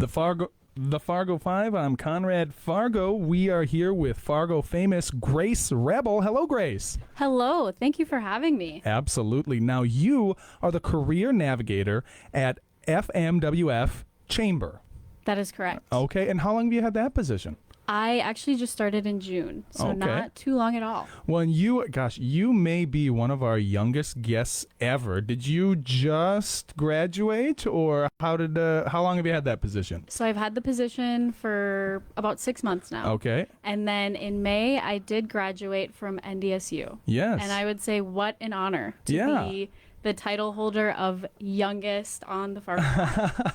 The Fargo Five. I'm Conrad Fargo. We are here with Fargo famous Grace Rebel. Hello, Grace. Hello. Thank you for having me. Absolutely. Now, you are the career navigator at FMWF Chamber. That is correct. Okay. And how long have you had that position? I actually just started in June, so Okay. not too long at all. Well, you may be one of our youngest guests ever. Did you just graduate, or how long have you had that position? So I've had the position for about 6 months now. Okay. And then in May, I did graduate from NDSU. Yes. And I would say what an honor to be the title holder of youngest on the Fargo Five.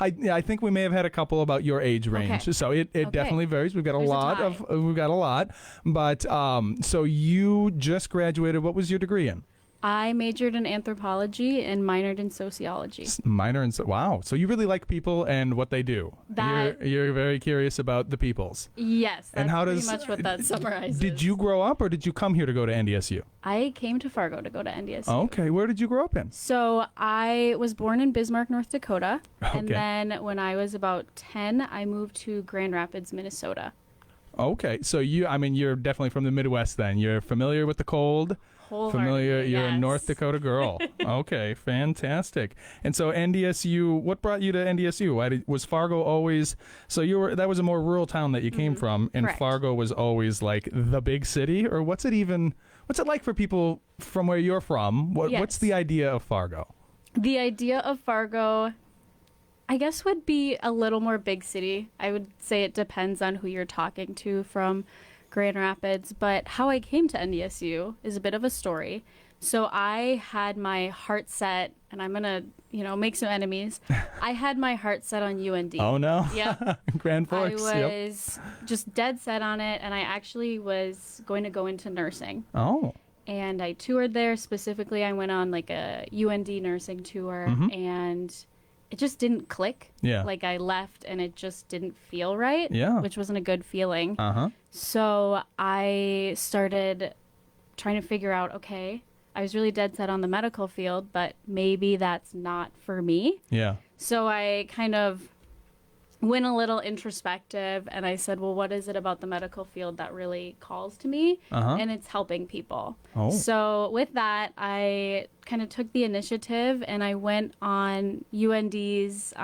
I think we may have had a couple about your age range, Okay. so it definitely varies. We've got There's a a lot, but so you just graduated. What was your degree in? I majored in anthropology and minored in sociology. Wow. So you really like people and what they do. That- You're very curious about the peoples. Yes, that's And how pretty does- much what that summarizes. Did you grow up, or did you come here to go to NDSU? I came to Fargo to go to NDSU. Okay. Where did you grow up in? So I was born in Bismarck, North Dakota. And Okay. then when I was about 10, I moved to Grand Rapids, Minnesota. Okay. So you're definitely from the Midwest then. You're familiar with the cold? Familiar, you're a yes. North Dakota girl. Okay, fantastic. And so NDSU, what brought you to NDSU? Was Fargo always, that was a more rural town that you came from, and Correct. Fargo was always like the big city? Or what's it like for people from where you're from? What's Yes. the idea of Fargo? The idea of Fargo, I guess, would be a little more big city. I would say it depends on who you're talking to from Grand Rapids, but how I came to NDSU is a bit of a story. So I had my heart set, and I'm gonna, make some enemies. I had my heart set on UND. Oh, no? Yeah. Grand Forks? I Yep. was just dead set on it, and I actually was going to go into nursing. Oh. And I toured there. Specifically, I went on like a UND nursing tour, and it just didn't click. Yeah. Like I left, and it just didn't feel right. Yeah. Which wasn't a good feeling. Uh-huh. So I started trying to figure out, okay, I was really dead set on the medical field, but maybe that's not for me. Yeah. So I kind of went a little introspective, and I said, well, what is it about the medical field that really calls to me? Uh-huh. And it's helping people. Oh. So with that, I kind of took the initiative, and I went on UND's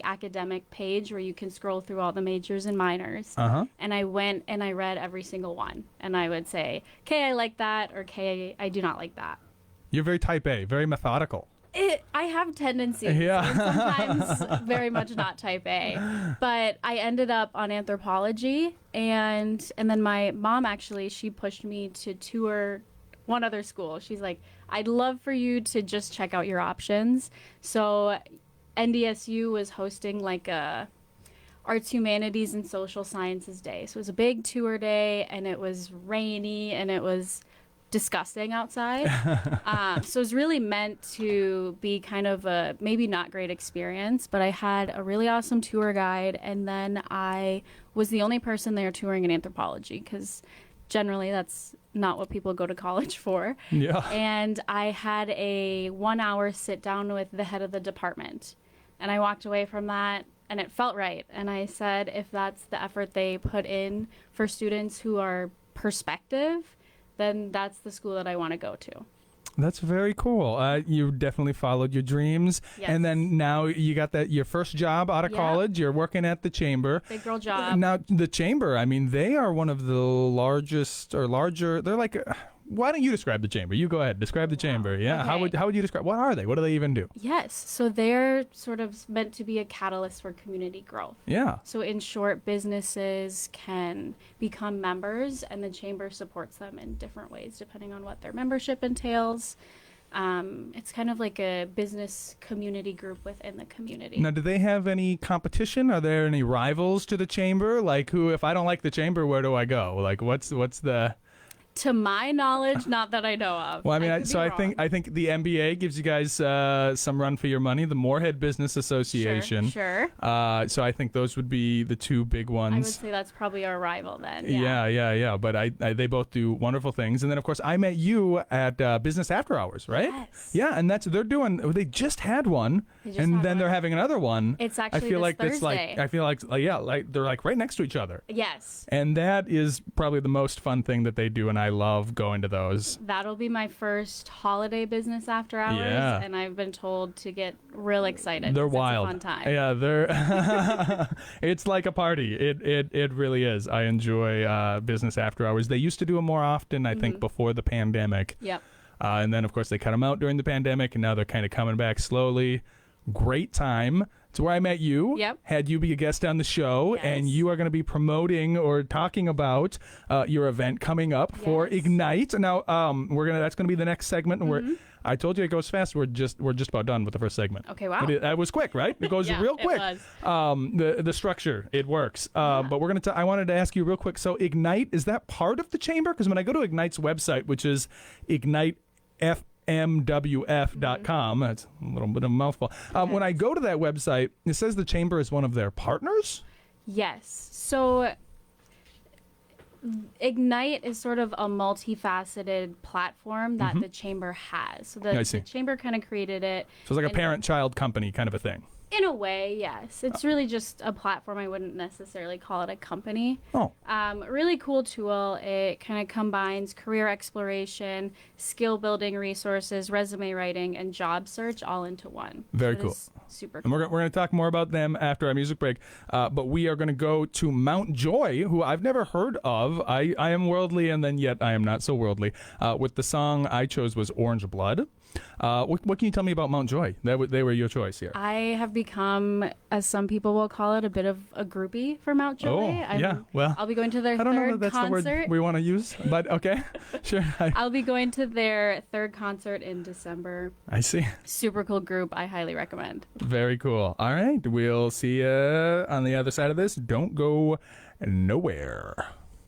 academic page where you can scroll through all the majors and minors. Uh-huh. And I went and I read every single one. And I would say, okay, I like that, or okay, I do not like that. You're very type A, very methodical. I have tendencies. Yeah. Sometimes very much not type A. But I ended up on anthropology, and then my mom actually, she pushed me to tour one other school. She's like, I'd love for you to just check out your options. So NDSU was hosting like a Arts, Humanities, and Social Sciences Day. So it was a big tour day, and it was rainy, and it was disgusting outside. So it was really meant to be kind of a maybe not great experience, but I had a really awesome tour guide, and then I was the only person there touring in anthropology, because generally that's not what people go to college for. Yeah. And I had a 1 hour sit down with the head of the department, and I walked away from that and it felt right. And I said, if that's the effort they put in for students who are perspective, then that's the school that I want to go to. That's very cool. You definitely followed your dreams. Yes. And then now you got your first job out of Yeah. college. You're working at the Chamber. Big girl job. Now, the Chamber, I mean, they are one of the largest or larger. They're like, why don't you describe the Chamber? You go ahead. Describe the Chamber. Yeah. Okay. How would you describe? What are they? What do they even do? Yes. So they're sort of meant to be a catalyst for community growth. Yeah. So in short, businesses can become members, and the Chamber supports them in different ways depending on what their membership entails. It's kind of like a business community group within the community. Now, do they have any competition? Are there any rivals to the Chamber? Like, if I don't like the Chamber, where do I go? Like, what's the... To my knowledge, not that I know of. Well, I mean, could be wrong. I think the MBA gives you guys some run for your money. The Moorhead Business Association. Sure. So I think those would be the two big ones. I would say that's probably our rival then. Yeah. But they both do wonderful things. And then, of course, I met you at Business After Hours, right? Yes. Yeah, and they just had one, and then they're having another one. It's actually I feel this like Thursday. it's like I feel like they're like right next to each other. Yes. And that is probably the most fun thing that they do, and I love going to those. That'll be my first holiday Business After Hours, and I've been told to get real excited. They're 'cause wild. It's a fun time. Yeah, they're. It's like a party. It really is. I enjoy Business After Hours. They used to do them more often, I think, before the pandemic. Yep. And then, of course, they cut them out during the pandemic, and now they're kind of coming back slowly. Great time. It's where I met you. Yep. Had you be a guest on the show, Yes. and you are going to be promoting or talking about your event coming up for Yes. Ignite. Now, that's going to be the next segment, and I told you it goes fast. We're just about done with the first segment. Okay, wow. That was quick, right? It goes Yeah, real it quick. was. The structure, it works. But we're gonna. I wanted to ask you real quick. So Ignite, is that part of the chamber? Because when I go to Ignite's website, which is Ignite FMWF.com, that's a little bit of a mouthful. When I go to that website, it says the chamber is one of their partners. Yes. So Ignite is sort of a multifaceted platform that the chamber has. So I see. the chamber kind of created it. So it's like a And- parent-child company kind of a thing. In a way, yes. It's really just a platform. I wouldn't necessarily call it a company. Oh, Really cool tool. It kind of combines career exploration, skill building resources, resume writing, and job search all into one. Very It cool. is super and cool. we're going to talk more about them after our music break. But we are going to go to Mount Joy, who I've never heard of. I am worldly, and then yet I am not so worldly. With the song I chose was Orange Blood. What can you tell me about Mount Joy? They were your choice here. I have become, as some people will call it, a bit of a groupie for Mount Joy. Oh, yeah. Well, I'll be going to their I don't know third that that's concert. the word we want to use, but okay, sure. I'll be going to their third concert in December. I see. Super cool group. I highly recommend. Very cool. All right, we'll see you on the other side of this. Don't go nowhere.